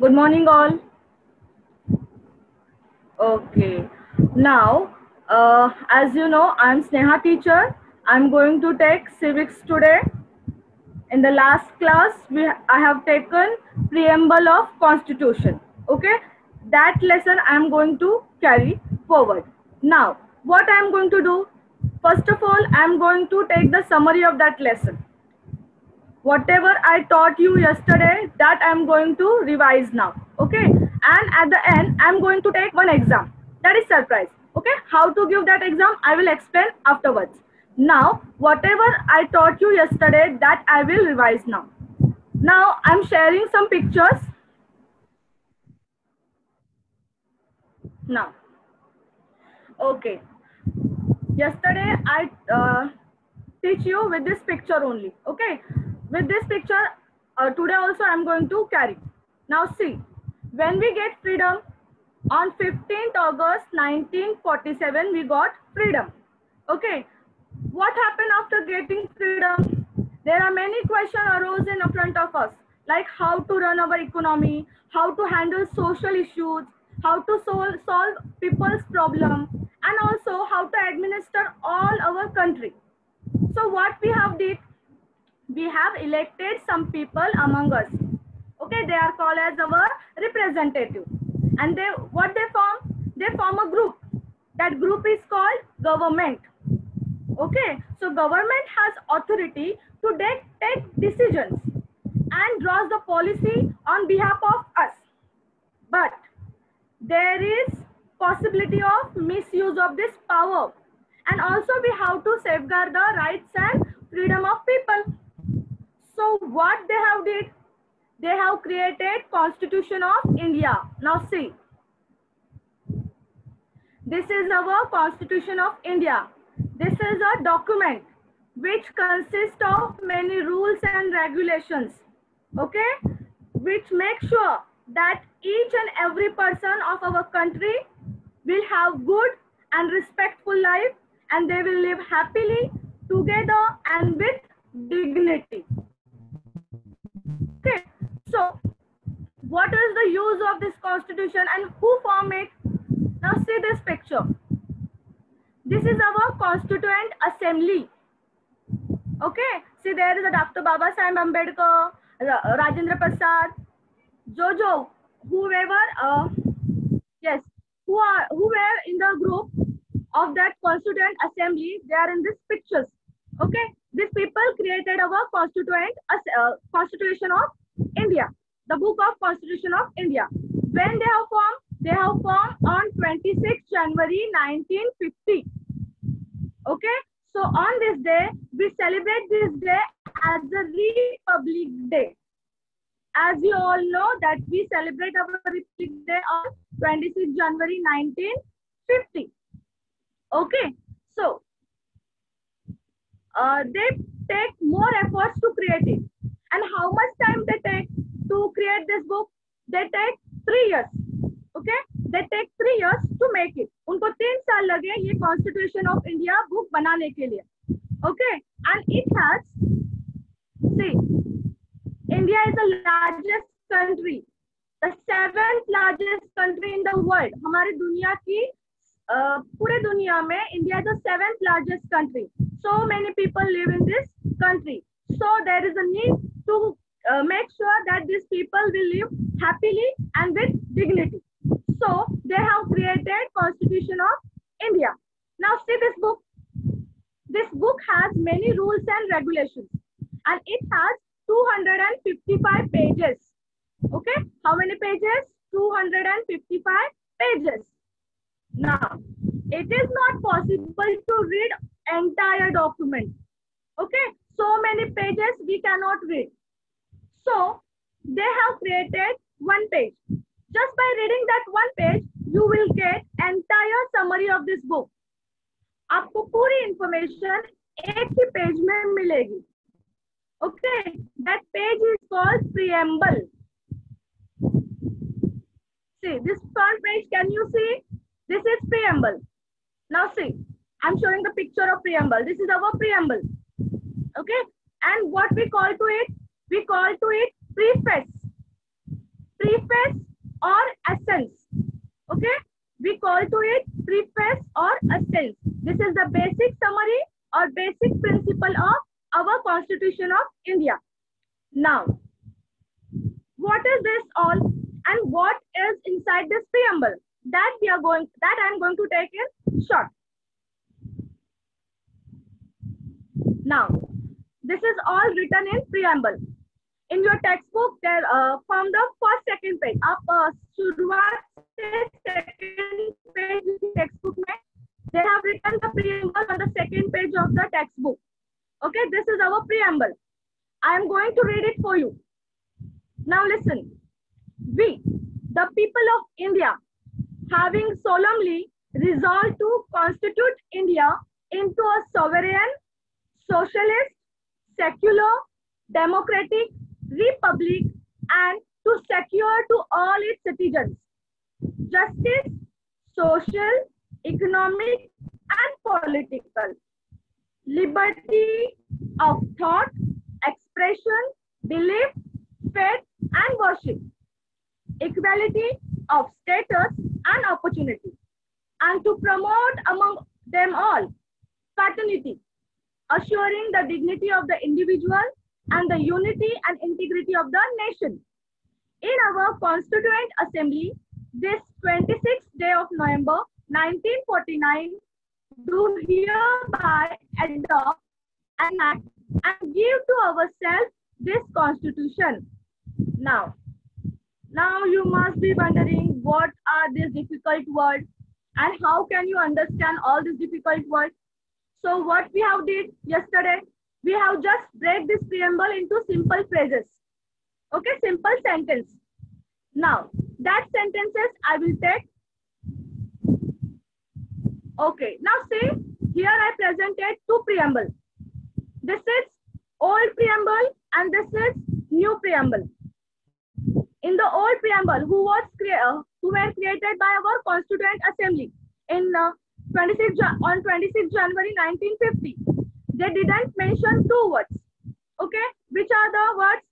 Good morning, all. Okay. Now, as you know, I'm Sneha teacher. I'm going to take civics today. In the last class, I have taken preamble of Constitution. Okay. That lesson I'm going to carry forward. Now, what I'm going to do? First of all, I'm going to take the summary of that lesson. Whatever I taught you yesterday, that I'm going to revise now. Okay. And at the end, I'm going to take one exam. That is surprise. Okay. How to give that exam, I will explain afterwards. Now, whatever I taught you yesterday, that I will revise now. Now, I'm sharing some pictures. Now, okay. Yesterday, I teach you with this picture only. Okay. With this picture, today also I'm going to carry. Now see, when we get freedom, on 15th August 1947, we got freedom. Okay. What happened after getting freedom? There are many questions arose in front of us, like how to run our economy, how to handle social issues, how to solve people's problem, and also how to administer all our country. So what we have did, we have elected some people among us. Okay, they are called as our representative. And what they form? They form a group. That group is called government. Okay, so government has authority to take decisions and draws the policy on behalf of us. But there is possibility of misuse of this power. And also we have to safeguard the rights and freedom of people. So what they have did? They have created Constitution of India. Now see, this is our Constitution of India. This is a document which consists of many rules and regulations, okay, which make sure that each and every person of our country will have good and respectful life, and they will live happily together and with dignity. Okay, so what is the use of this constitution and who form it? Now see this picture. This is our Constituent Assembly. Okay, see there is a Dr. Baba Saheb Ambedkar, Rajendra Prasad, whoever, yes, who were in the group of that Constituent Assembly, they are in these pictures. Okay, these people created our Constitution of India, the book of Constitution of India. When they have formed? They have formed on 26 January 1950. Okay, so on this day, we celebrate this day as a Republic Day. As you all know that we celebrate our Republic Day on 26 January 1950. Okay, so they take more efforts to create it. And how much time they take to create this book? They take 3 years. Okay, they take 3 years to make it. उनको 3 साल लगे ये Constitution of India book बनाने के लिए. Okay, and it has, see, India is the largest country, the 7th largest country in the world. हमारी दुनिया की पूरे दुनिया में India is the 7th largest country. So many people live in this country. So there is a need to make sure that these people will live happily and with dignity. So they have created Constitution of India. Now see this book. This book has many rules and regulations, and it has 255 pages. Okay, how many pages? 255 pages. Now, it is not possible to read entire document. Okay, so many pages we cannot read. So they have created one page. Just by reading that one page, you will get entire summary of this book. आपको पूरी information एक ही page में मिलेगी. Okay, that page is called preamble. See, this front page, can you see? This is preamble. Now see, I'm showing the picture of preamble. This is our preamble. Okay, and what we call to it? We call to it preface. Preface preface or essence. Okay, we call to it preface or essence. This is the basic summary or basic principle of our Constitution of India. Now, what is this all and what is inside this preamble? That I am going to take in short. Now, this is all written in preamble. In your textbook, there from the first second page, आप शुरुआत से second page textbook में, they have written the preamble on the second page of the textbook. Okay, this is our preamble. I am going to read it for you. Now listen. We, the people of India, having solemnly resolved to constitute India into a sovereign, socialist, secular, democratic republic, and to secure to all its citizens justice, social, economic, and political, liberty of thought, expression, belief, faith, and worship, equality of status and opportunity, and to promote among them all fraternity, assuring the dignity of the individual and the unity and integrity of the nation. In our Constituent Assembly, this 26th day of November 1949, do hereby adopt an act and give to ourselves this Constitution. Now you must be wondering what are these difficult words and how can you understand all these difficult words. So what we have did yesterday, we have just break this preamble into simple phrases. Okay, simple sentence. Now that sentences I will take. Okay, now see, here I presented two preamble. This is old preamble and this is new preamble. In the old preamble, who were created by our Constituent Assembly in 26 January 1950. They didn't mention two words. Okay, which are the words?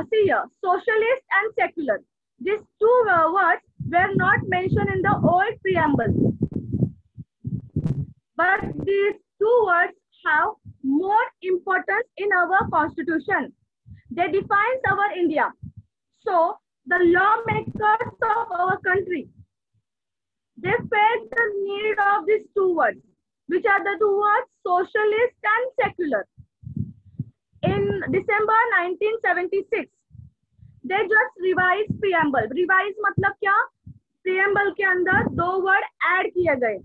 See here, socialist and secular. These two words were not mentioned in the old preamble. But these two words have more importance in our Constitution. They define our India. So the lawmakers of our country, they felt the need of these two words. Which are the two words? Socialist and secular. In December 1976, they just revised preamble. Revise मतलब क्या? Preamble के अंदर दो word add किए गए.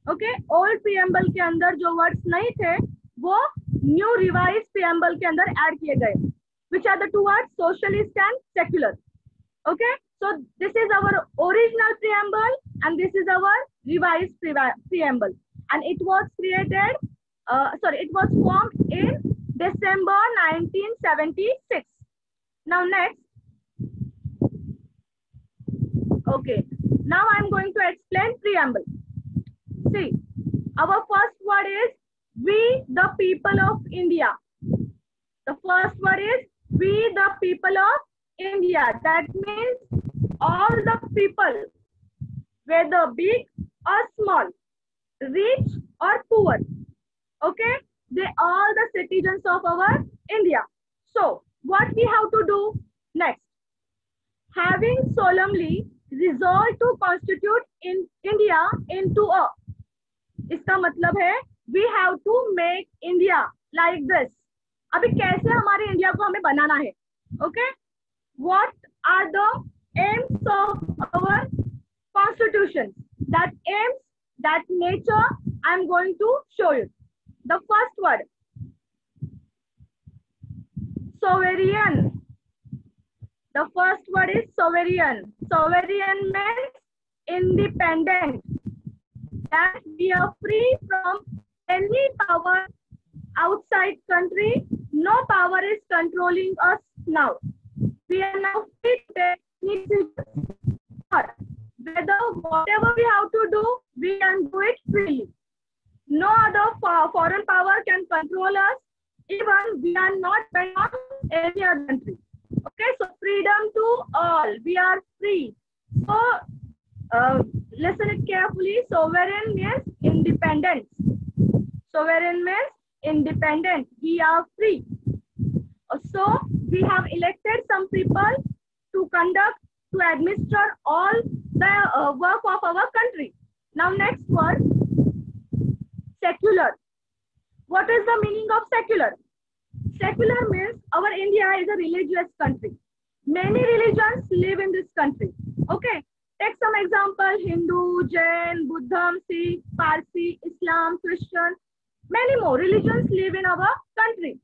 Okay, old preamble के अंदर जो words नहीं थे, वो new revised preamble के अंदर add किए गए. Which are the two words? Socialist and secular. Okay, so this is our original preamble and this is our revised preamble. And it was created, it was formed in December 1976. Now next. Okay, now I'm going to explain preamble. See, our first word is we the people of India. The first word is we the people of India. That means all the people, whether big or small, rich or poor, okay, they all the citizens of our India. So what we have to do next? Having solemnly resolved to constitute in India into a, इसका मतलब है we have to make India like this. अभी कैसे हमारे India को हमें बनाना है? Okay, what are the aims of our Constitution? That aims, that nature, I am going to show you. The first word, sovereign. The first word is sovereign. Sovereign means independent. That we are free from any power outside country. No power is controlling us now. We are now free to take decisions. Whether whatever we have to do, we can do it freely. No other foreign power can control us. Even we are not dependent on any other country. Okay, so freedom to all. people. We are free. So listen it carefully. Sovereign means independent. Sovereign means independent. We are free. So we have elected some people to conduct, to administer all the work of our country. Now next word, secular. What is the meaning of secular? Secular means our India is a religious country. Many religions live in this country. Okay, take some example: Hindu, Jain, Buddhism, Sikh, Parsi, Islam, Christian. Many more religions live in our country.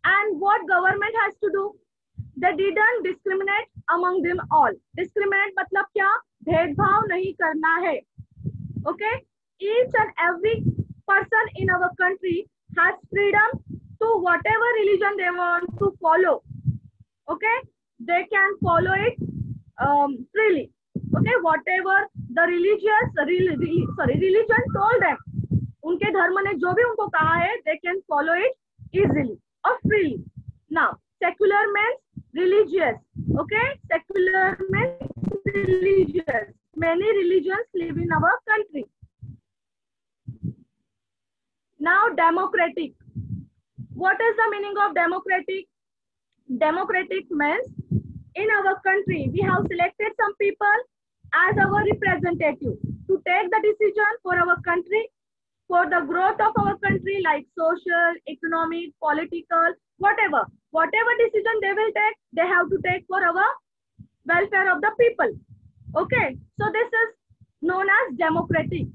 And what government has to do? They didn't discriminate among them all. Discriminate मतलब क्या? भेदभाव नहीं करना है. Okay, each and every person in our country has freedom to whatever religion they want to follow. Okay, they can follow it freely. Okay, whatever the religion told them, उनके धर्म ने जो भी उनको कहा है, they can follow it easily or freely. Now, secular means religious. Okay, secular means religious. Many religions live in our country. Now, democratic. What is the meaning of democratic? Democratic means in our country, we have selected some people as our representative to take the decision for our country, for the growth of our country, like social, economic, political, whatever. Whatever decision they will take, they have to take for our welfare of the people. Okay, so this is known as democratic.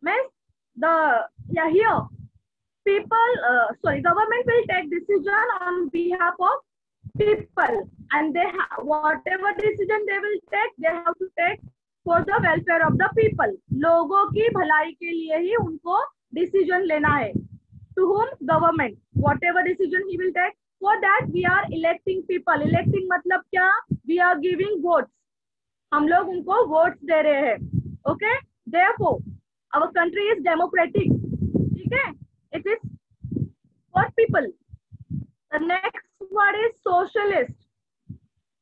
Means here people, government will take decision on behalf of people, and they whatever decision they will take, they have to take for the welfare of the people. लोगों की भलाई के लिए ही उनको decision लेना है. To whom? Government. Whatever decision he will take, for that we are electing people. Electing मतलब क्या? We are giving votes. हम लोग उनको votes दे रहे हैं. Okay? Therefore, our country is democratic. ठीक है? It is for people. The next word is socialist.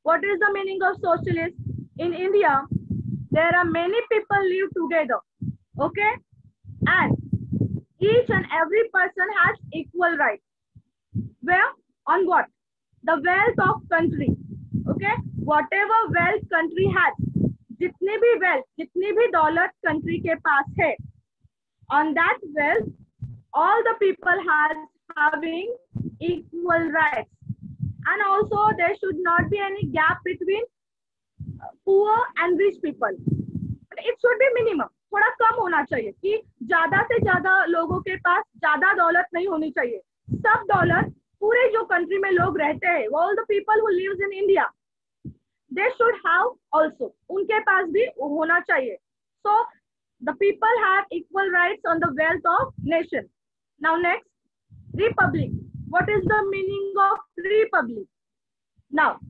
What is the meaning of socialist? In India, there are many people live together. Okay? And each and every person has equal rights. Where? On what? The wealth of country. Okay? Whatever wealth country has, जितनी भी wealth, जितनी भी दौलत country के पास है, on that wealth, all the people having equal rights. And also there should not be any gap between poor and rich people. It should be minimum. थोड़ा कम होना चाहिए कि ज्यादा से ज्यादा लोगों के पास ज्यादा दौलत नहीं होनी चाहिए. सब दौलत पूरे जो कंट्री में लोग रहते हैं, all the people who lives in India, they should have also. उनके पास भी होना चाहिए. So the people have equal rights on the wealth of nation. Now next, republic. What is the meaning of republic? Now,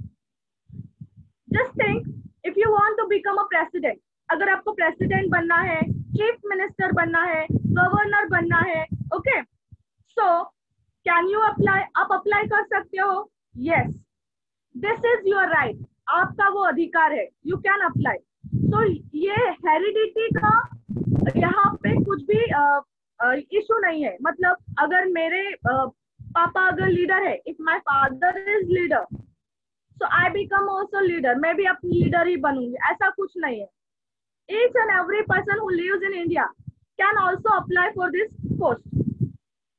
just think, if you want to become a president, अगर आपको president बनना है, chief minister बनना है, governor बनना है, okay? So, can you apply? आप apply कर सकते हो? Yes. This is your right. आपका वो अधिकार है. You can apply. So, ये heredity का यहाँ पे कुछ भी issue नहीं है. मतलब अगर मेरे पापा अगर लीडर है, if my father is leader, so I become also leader. मैं भी अपनी लीडर ही बनूंगी. ऐसा कुछ नहीं है. Each and every person who lives in India can also apply for this post.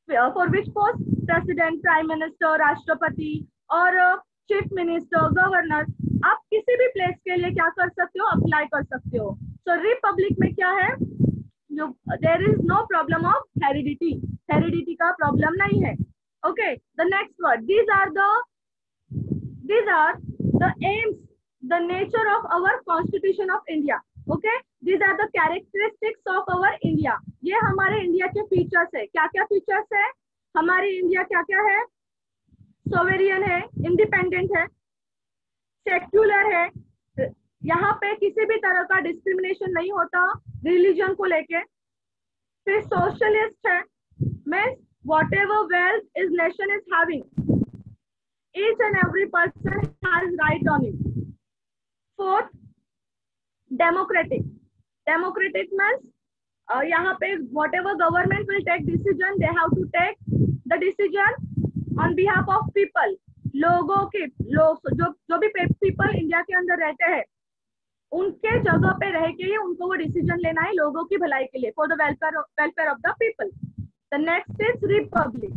For which post? President, Prime Minister, राष्ट्रपति और Chief Minister, Governor. आप किसी भी प्लेस के लिए क्या कर सकते हो? अप्लाई कर सकते हो. So रिपब्लिक में क्या है? There is no problem of heredity. Heredity का problem नहीं है. Okay. The next word. These are the aims, the nature of our Constitution of India. Okay. These are the characteristics of our India. ये हमारे India के features है. क्या क्या features है? हमारी इंडिया क्या क्या है? सोवेरियन है, इंडिपेंडेंट है, सेक्युलर है, यहाँ पे किसी भी तरह का डिस्क्रिमिनेशन नहीं होता रिलीजन को लेके. फिर सोशलिस्ट है, means whatever wealth is nation is having, each and every person has right on it. Fourth, democratic. Democratic means यहाँ पे whatever government will take decision, they have to take the decision on behalf of people. लोगों के जो भी people India के अंदर रहते हैं उनके जगह पे रह के ही उनको वो डिसीजन लेना है लोगों की भलाई के लिए, for the welfare of the people. The next is Republic.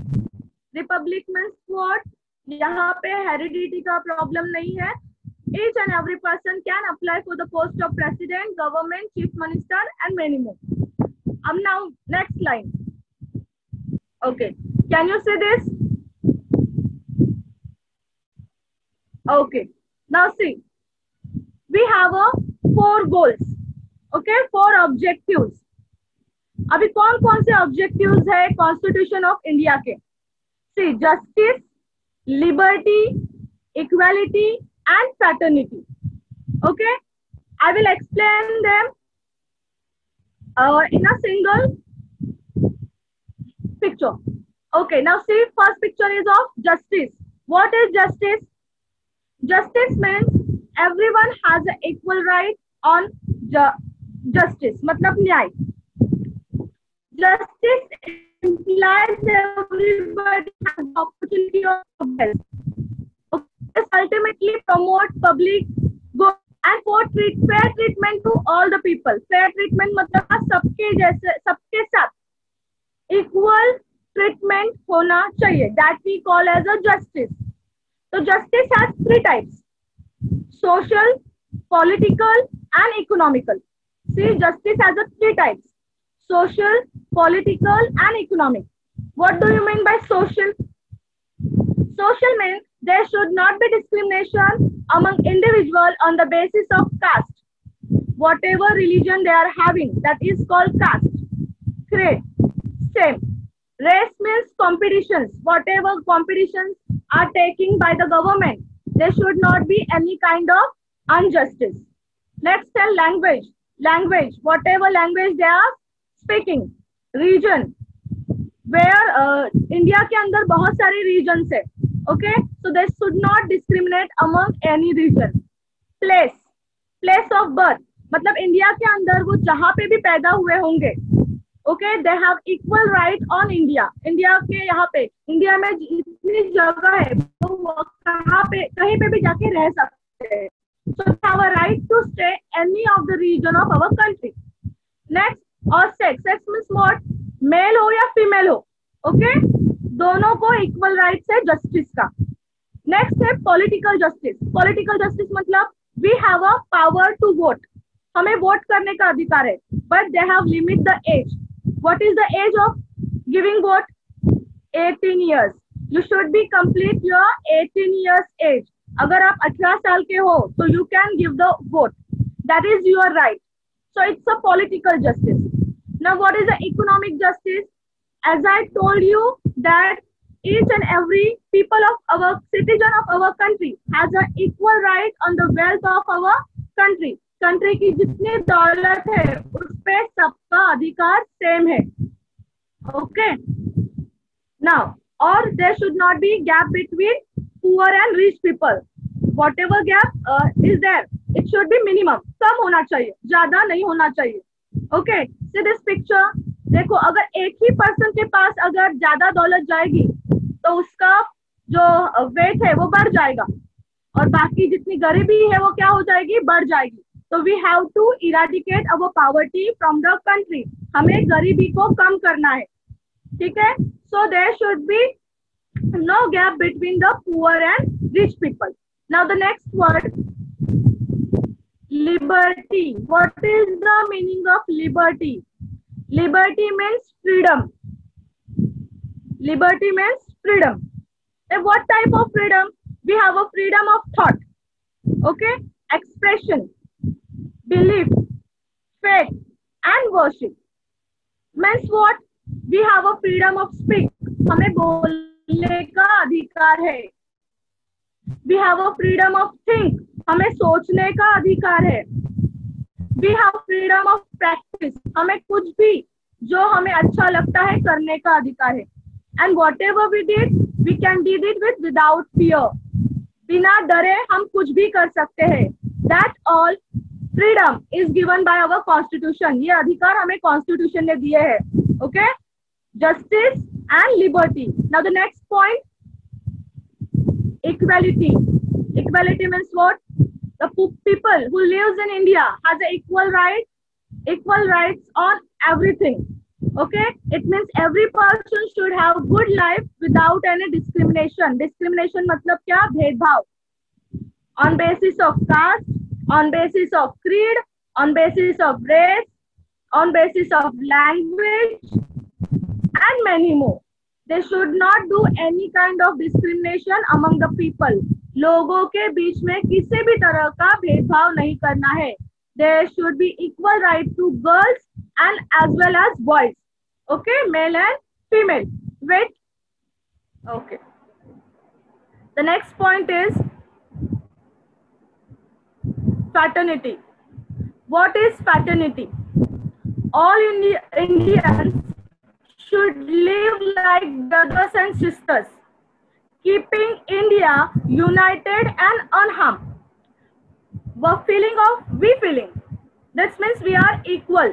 Republic means what, यहाँ पे हेरिडिटी का प्रॉब्लम नहीं है. Each and every person can apply for the post of president, government, chief minister, and many more. Now next line. Okay, can you see this? Okay, now see, we have a 4 goals. Okay, 4 objectives. अभी कौन कौन से objectives है constitution of India के? See, justice, liberty, equality, and fraternity. Okay, I will explain them in a single picture. Okay, now see, first picture is of justice. What is justice? Justice means everyone has an equal right on justice. मतलब न्याय. Justice implies everybody has the opportunity of health. Ultimately promote public good and for fair treatment to all the people. Fair treatment मतलब सबके जैसे, सबके साथ equal treatment होना चाहिए. That we call as a justice. So justice has 3 types: social, political, and economical. See, justice has 3 types: social, political, and economic. What do you mean by social? Social means there should not be discrimination among individuals on the basis of caste. Whatever religion they are having, that is called caste. Creed. Same. Race means competitions. Whatever competitions are taken by the government, there should not be any kind of injustice. Next is language. Language. Whatever language they are speaking. Region. Where India के अंदर बहुत सारे regions है. Okay, so they should not discriminate among any region. Place, place of birth, मतलब India के अंदर वो जहाँ पे भी पैदा हुए होंगे, okay, they have equal right on India. India के यहाँ पे, इंडिया में जितनी जगह है वो कहाँ पे कहीं पे भी जाके रह सकते हैं. So they have a right to stay any of the region of our country. Next, और sex. Sex means what? Male हो या female हो, okay, दोनों को इक्वल राइट्स है जस्टिस का. नेक्स्ट है पॉलिटिकल जस्टिस. पॉलिटिकल जस्टिस मतलब we have a power to vote. हमें वोट करने का अधिकार है, but they have limit the age. What is the age of giving vote? 18 years. You should be complete your 18 years age. अगर आप 18 साल के हो तो you can give the vote. That is your right. So it's a political justice. Now what is the economic justice? As I told you that each and every people of our citizen of our country has an equal right on the wealth of our country. Country की जितनी दौलत है उस पे सबका अधिकार same है. Okay. Now, or there should not be gap between poor and rich people. Whatever gap is there, it should be minimum. कम होना चाहिए, ज्यादा नहीं होना चाहिए. Okay. See this picture. देखो, अगर एक ही पर्सन के पास अगर ज्यादा दौलत जाएगी तो उसका जो वेट है वो बढ़ जाएगा और बाकी जितनी गरीबी है वो क्या हो जाएगी? बढ़ जाएगी. तो we have to eradicate our poverty from the country. हमें गरीबी को कम करना है. ठीक है. So there should be no gap between the poor and rich people. Now the next word, liberty. What is the meaning of liberty? Liberty means freedom. Liberty means freedom. And what type of freedom? We have a freedom of thought. Okay? Expression, belief, faith, and worship. Means what? We have a freedom of speech. हमें बोलने का अधिकार है. We have a freedom of think. हमें सोचने का अधिकार है. We have freedom of practice. हमें कुछ भी जो हमें अच्छा लगता है करने का अधिकार है. And whatever we did, we can did it with without fear. बिना डरे हम कुछ भी कर सकते हैं. that all freedom is given by our constitution. ये अधिकार हमें constitution ने दिए हैं. Okay, justice and liberty. Now the next point, equality. Equality means what? The people who lives in India has an equal rights on everything. Okay, it means every person should have good life without any discrimination. Discrimination मतलब क्या? भेदभाव. On basis of caste, on basis of creed, on basis of race, on basis of language, and many more. They should not do any kind of discrimination among the people. लोगों के बीच में किसी भी तरह का भेदभाव नहीं करना है. There should be equal right to girls and as well as boys. Okay, male and female. Wait. Okay. The next point is fraternity. What is fraternity? All Indians should live like brothers and sisters, keeping India united and unharmed. The feeling of we feeling. That means we are equal.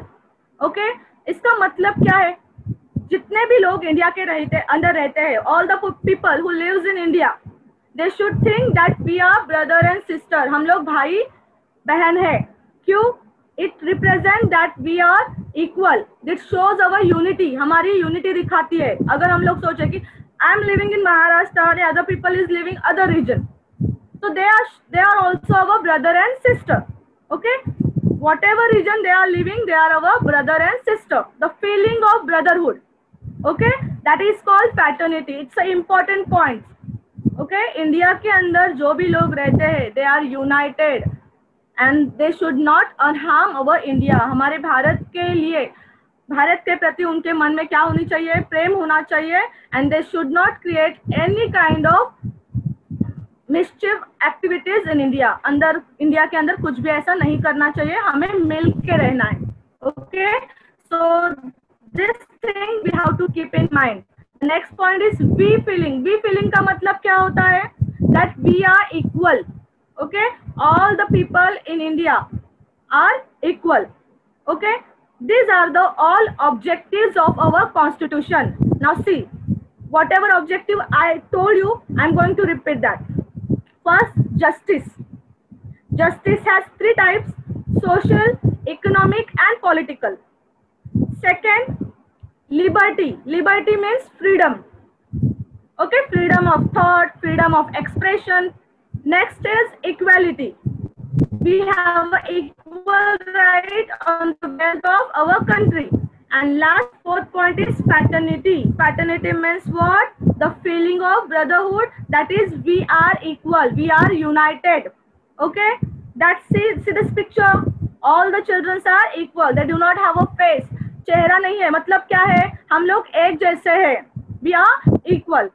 Okay? इसका मतलब क्या है? जितने भी लोग India के अंदर रहते हैं, all the people who lives in India, they should think that we are brother and sister. हम लोग भाई बहन है. क्यों? It represents that we are equal. It shows our unity. हमारी unity दिखाती है. अगर हम लोग सोचे कि I am living in Maharashtra and other people is living other region, so they are also our brother and sister. Okay, whatever region they are living, they are our brother and sister. The feeling of brotherhood. Okay, that is called fraternity. It's an important point. Okay, India के अंदर जो भी लोग रहते हैं, they are united. And they should not harm our India. हमारे भारत के लिए, भारत के प्रति उनके मन में क्या होनी चाहिए? प्रेम होना चाहिए. And they should not create any kind of mischief activities in India. अंदर इंडिया के अंदर कुछ भी ऐसा नहीं करना चाहिए. हमें मिल के रहना है. Okay, so this thing we have to keep in mind. The next point is we feeling. We feeling का मतलब क्या होता है? That we are equal. Okay, all the people in India are equal. Okay, these are the all objectives of our constitution. Now see, whatever objective I told you, I'm going to repeat that. First, justice. Justice has three types: social, economic and political. Second, liberty. Liberty means freedom. Okay, freedom of thought, freedom of expression. Next is equality. We have equal right on the wealth of our country. And last, fourth point is fraternity. Fraternity means what? The feeling of brotherhood. That is, we are equal. We are united. Okay? That's see this picture. All the children are equal. They do not have a face. चेहरा नहीं है. मतलब क्या है? हम लोग एक जैसे हैं. We are equal.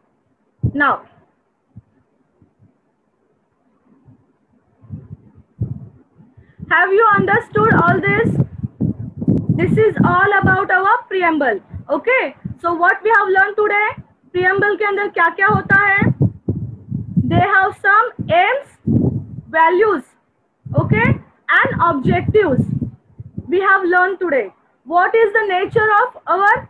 Now, have you understood all this? This is all about our preamble. Okay, so what we have learned today? Preamble के अंदर क्या क्या होता है? They have some aims, values, okay, and objectives. We have learned today. What is the nature of our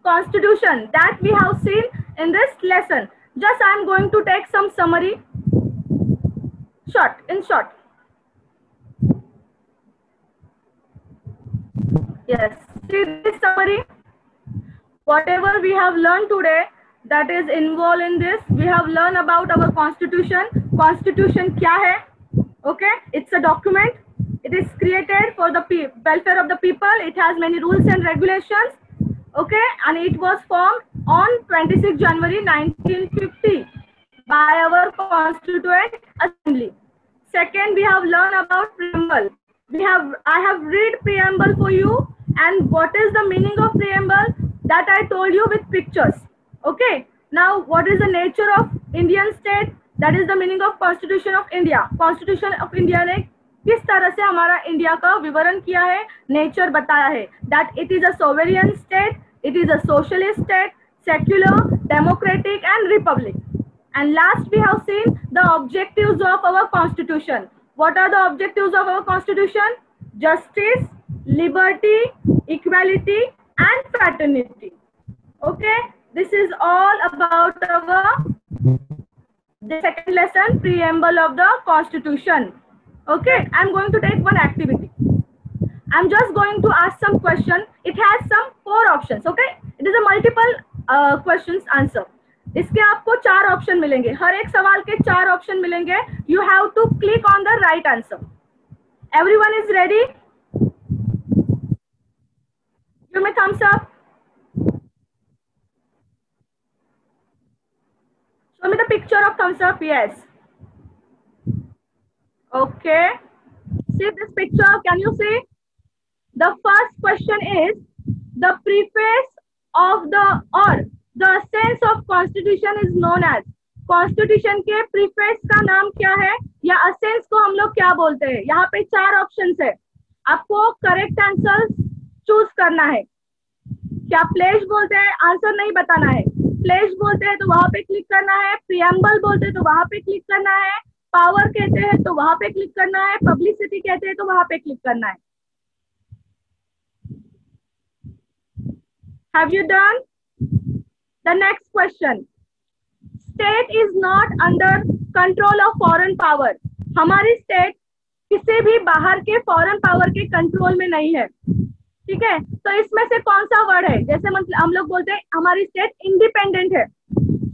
constitution? That we have seen in this lesson. Just I am going to take some summary. In short. Yes, see this summary. Whatever we have learned today, that is involved in this. We have learned about our constitution. Constitution क्या है? Okay, it's a document. It is created for the welfare of the people. It has many rules and regulations. Okay, and it was formed on 26 January 1950 by our Constituent Assembly. Second, we have learned about preamble. I have read preamble for you, and what is the meaning of preamble? That I told you with pictures. Okay. Now, what is the nature of Indian state? That is the meaning of Constitution of India. Constitution of India ने किस तरह से हमारा India का विवरण किया है, nature बताया है. That it is a sovereign state, it is a socialist state, secular, democratic and republic. And last we have seen the objectives of our constitution. What are the objectives of our constitution? Justice, liberty, equality and fraternity. Okay, this is all about our the second lesson, preamble of the constitution. Okay, I'm going to take one activity. I'm just going to ask some question. It has some 4 options. Okay, it is a multiple questions answer. इसके आपको 4 option मिलेंगे, हर एक सवाल के 4 option मिलेंगे. You have to click on the right answer. Everyone is ready? Give me thumbs up. Show me the picture of thumbs up. Yes. Okay. See this picture. Can you see? The first question is the preface of the essence of constitution is known as. Constitution के preface का नाम क्या है या essence को हम लोग क्या बोलते हैं? यहाँ पे 4 ऑप्शंस है, आपको करेक्ट आंसर चूज करना है. क्या प्लेज बोलते हैं? आंसर नहीं बताना है. प्लेज बोलते हैं तो वहां पे क्लिक करना है. प्रियम्बल बोलते हैं तो वहां पे क्लिक करना है. पावर कहते हैं तो वहां पे क्लिक करना है. पब्लिसिटी कहते हैं तो वहां पे क्लिक करना है. Have you done? The next question. State is not under control of foreign power. हमारी स्टेट किसी भी बाहर के फॉरेन पावर के कंट्रोल में नहीं है. ठीक है, तो इसमें से कौन सा वर्ड है? जैसे मतलब हम लोग बोलते हैं हमारी स्टेट इंडिपेंडेंट है.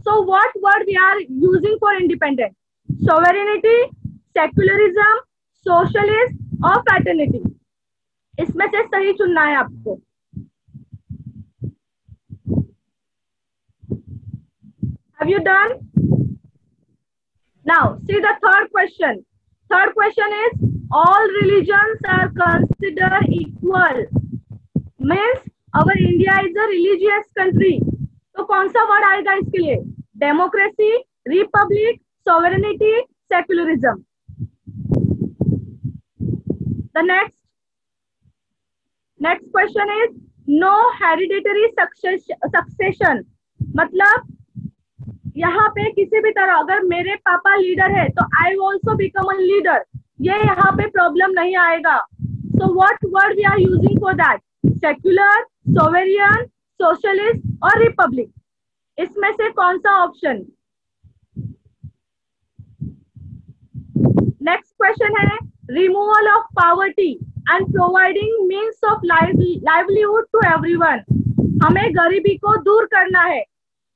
So what word we are using for independent? Sovereignty, secularism, socialist और फ्रैटर्निटी. इसमें से सही चुनना है आपको. Have you done? Now see the third question. Third question is all religions are considered equal. Means our India is a religious country. तो कौन सा वर्ड आएगा इसके लिए? Democracy, republic, sovereignty, secularism. The next question is no hereditary succession. मतलब यहाँ पे किसी भी तरह अगर मेरे पापा लीडर है तो I also become a leader, ये यहाँ पे प्रॉब्लम नहीं आएगा. So what word we are using for that? Secular, sovereign, socialist और रिपब्लिक. इसमें से कौन सा ऑप्शन? नेक्स्ट क्वेश्चन है removal of poverty and providing means of livelihood to everyone. हमें गरीबी को दूर करना है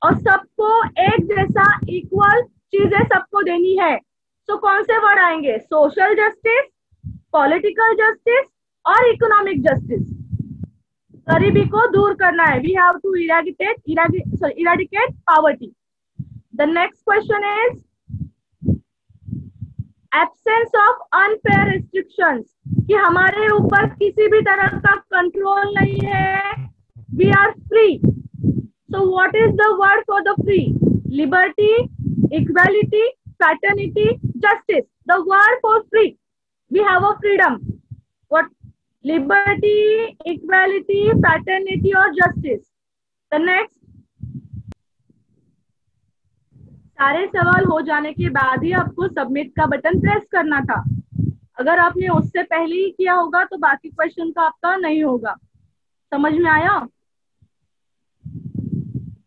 और सबको एक जैसा इक्वल चीजें सबको देनी है. तो कौन से वर्ड आएंगे? सोशल जस्टिस, पॉलिटिकल जस्टिस और इकोनॉमिक जस्टिस. गरीबी को दूर करना है. We have to eradicate poverty. The next question is absence of unfair restrictions. कि हमारे ऊपर किसी भी तरह का कंट्रोल नहीं है. We are free. So what is the word for the free? Liberty, equality, fraternity, justice. The word for free. We have a freedom. What? Liberty, equality, fraternity or justice. The next. सारे सवाल हो जाने के बाद ही आपको submit का button press करना था. अगर आपने उससे पहले ही किया होगा तो बाकी क्वेश्चन का आपका नहीं होगा. समझ में आया?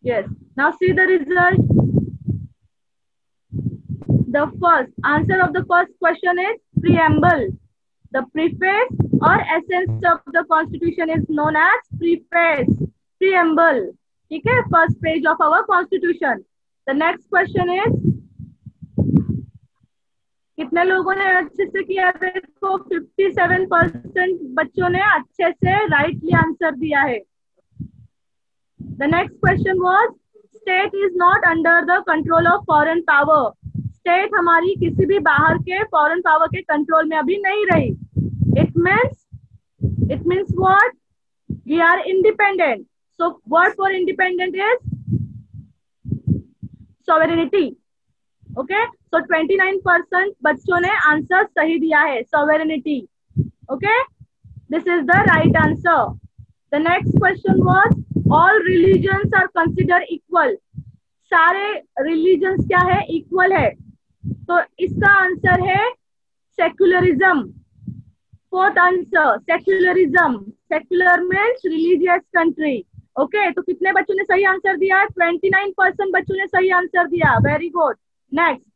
Yes. Now see the result. The first answer of the first question is preamble. The preface or essence of the constitution is known as preface. Preamble. ठीक है? First page of our constitution. The next question is कितने लोगों ने अच्छे से किया? देखो 57% बच्चों ने अच्छे से राइटली आंसर दिया है. The next question was state is not under the control of foreign power. State हमारी किसी भी बाहर के foreign power के कंट्रोल में अभी नहीं रही. It means what? We are independent. So word for independent is sovereignty. Okay? So 29% बच्चों ने आंसर सही दिया है, sovereignty. Okay? This is the right answer. The next question was all religions are considered equal. सारे religions क्या है? Equal है. तो इसका आंसर है secularism. Fourth answer secularism. Secular means religious country. Okay, तो कितने बच्चों ने सही आंसर दिया? 29% बच्चों ने सही आंसर दिया। Very good. Next,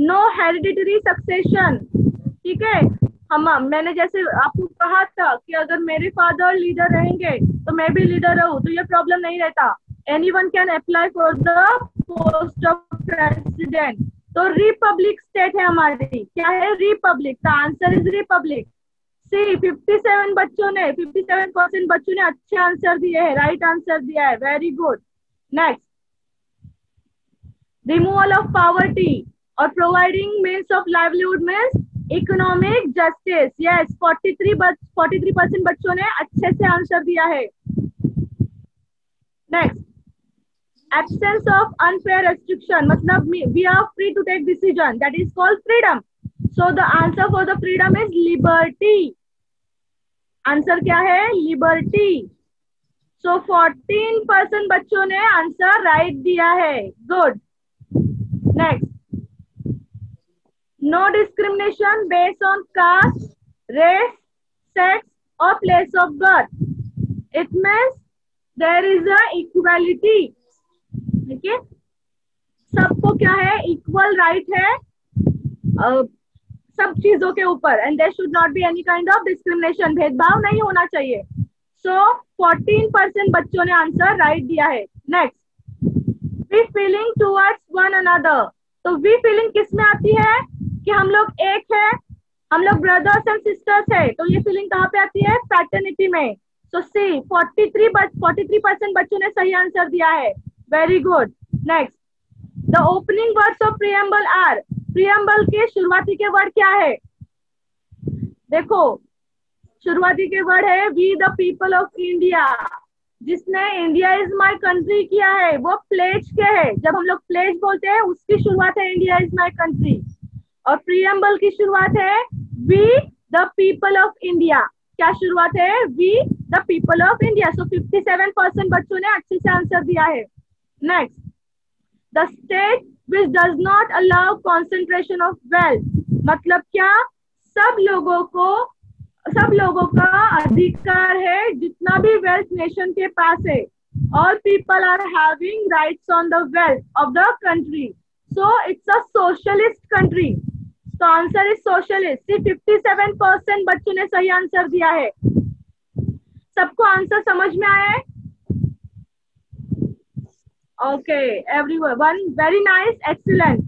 no hereditary succession. ठीक है, मैंने जैसे आपको कहा था कि अगर मेरे फादर लीडर रहेंगे तो मैं भी लीडर रहूं, तो ये प्रॉब्लम नहीं रहता। Anyone can apply for the post of president. तो रिपब्लिक स्टेट है हमारी। क्या है? Republic. The answer is republic. C 57% बच्चों ने अच्छे आंसर दिए हैं, राइट आंसर दिया है। Very good. Next, removal of poverty और providing means of livelihood means economic justice. Yes, 43% बच्चों ने अच्छे से आंसर दिया है। Next, absence of unfair restriction, मतलब we are free to take decision, that is called freedom. So the answer for the freedom is liberty. Answer क्या है? Liberty. सो 14% बच्चों ने आंसर राइट दिया है। Good. Next, no discrimination based on caste, race, sex or place of birth. It means there is a equality. ठीक है, सबको क्या है? इक्वल राइट है सब चीजों के ऊपर, and there should not be any kind of discrimination. भेदभाव नहीं होना चाहिए। सो 14% बच्चों ने आंसर राइट दिया है। Next, we feeling towards one another. तो वी फीलिंग किस में आती है? कि हम लोग एक है, हम लोग ब्रदर्स एंड सिस्टर्स है। तो ये फीलिंग कहाँ पे आती है? फ्रैटर्निटी में। सो सी 43% बच्चों ने सही आंसर दिया है। Very good. Next, the opening words of preamble are. Preamble के शुरुआती के वर्ड क्या है? देखो, शुरुआती के वर्ड है we the people of India. जिसने इंडिया इज माई कंट्री किया है वो प्लेज के है। जब हम लोग प्लेज बोलते हैं उसकी शुरुआत है इंडिया इज माई कंट्री, और प्रीएम्बल की शुरुआत है we the people of India. क्या शुरुआत है? We the people of India. So 57% बच्चों ने अच्छे से आंसर दिया है। Next, the state which does not allow concentration of wealth. मतलब क्या? सब लोगों का अधिकार है जितना भी वेल्थ नेशन के पास है। All people are having rights on the wealth of the country. So it's a socialist country. तो आंसर इज सोशलिस्ट। सिर्फ 57% बच्चों ने सही आंसर दिया है। सबको आंसर समझ में आया है? Okay everyone, very nice, excellent.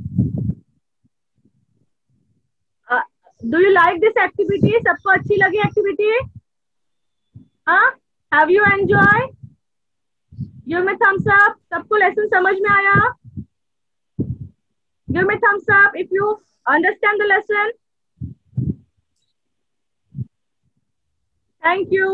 Do you like this activity? सबको अच्छी लगी एक्टिविटी? हाँ, have you enjoy? Give me thumbs up. सबको लेसन समझ में आया? Give me thumbs up if you understand the lesson. Thank you.